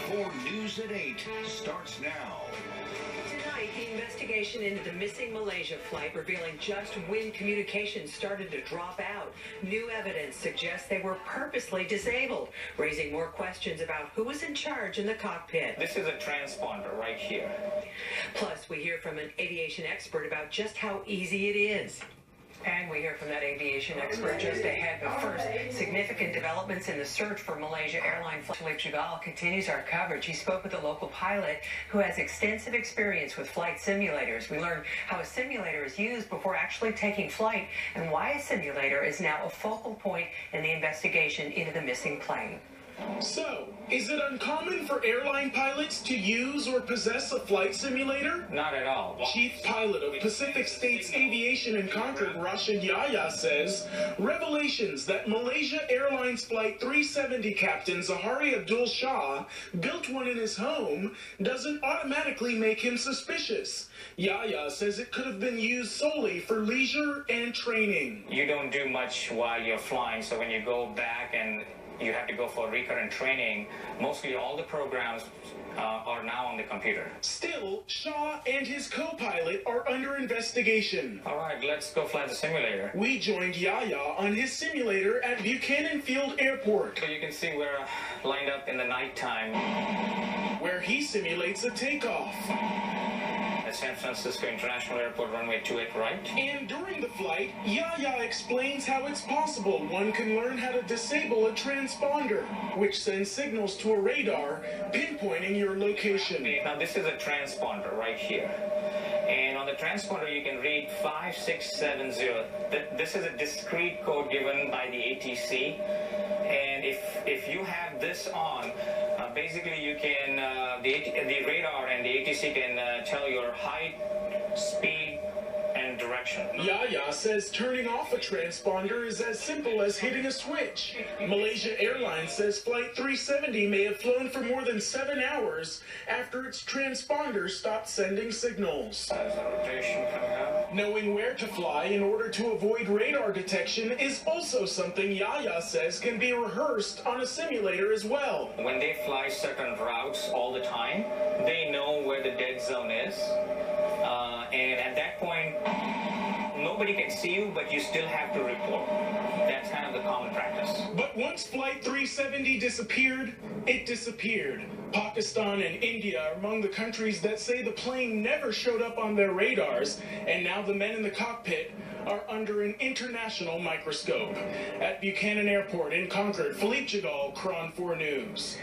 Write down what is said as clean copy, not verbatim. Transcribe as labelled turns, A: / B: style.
A: KRON4 News at 8 starts now.
B: Tonight, the investigation into the missing Malaysia flight revealing just when communications started to drop out. New evidence suggests they were purposely disabled, raising more questions about who was in charge in the cockpit.
C: This is a transponder right here.
B: Plus, we hear from an aviation expert about just how easy it is. And we hear from that aviation expert just ahead. But first, significant developments in the search for Malaysia airline flight. Philippe Jagal continues our coverage. He spoke with a local pilot who has extensive experience with flight simulators. We learned how a simulator is used before actually taking flight and why a simulator is now a focal point in the investigation into the missing plane.
D: So, is it uncommon for airline pilots to use or possess a flight simulator?
C: Not at all.
D: Chief pilot of Pacific States Aviation in Concord, Rashid Yahya, says revelations that Malaysia Airlines Flight 370 captain Zahari Abdul Shah built one in his home doesn't automatically make him suspicious. Yahya says it could have been used solely for leisure and training.
C: You don't do much while you're flying, so when you go back and you have to go for recurrent training, mostly all the programs are now on the computer.
D: Still, Shah and his co-pilot are under investigation.
C: All right, let's go fly the simulator.
D: We joined Yahya on his simulator at Buchanan Field Airport.
C: So you can see we're lined up in the nighttime,
D: where he simulates a takeoff.
C: at San Francisco International Airport, runway 28 right.
D: And during the flight, Yahya explains how it's possible one can learn how to disable a transponder, which sends signals to a radar pinpointing your location.
C: Now this is a transponder right here. And on the transponder you can read 5670. This is a discrete code given by the ATC. And if you have this on, basically you can, the radar and the ATC can tell your height, speed, and direction.
D: Yahya says turning off a transponder is as simple as hitting a switch. Malaysia Airlines says Flight 370 may have flown for more than 7 hours after its transponder stopped sending signals.
C: There's a rotation coming up.
D: Knowing where to fly in order to avoid radar detection is also something Yahya says can be rehearsed on a simulator as well.
C: When they fly certain routes all the time, they know where the dead zone is. And at that point, nobody can see you, but you still have to report. That's kind of the common practice.
D: But once Flight 370 disappeared, it disappeared. Pakistan and India are among the countries that say the plane never showed up on their radars, and now the men in the cockpit are under an international microscope. At Buchanan Airport in Concord, Philippe Jagal, KRON4 News.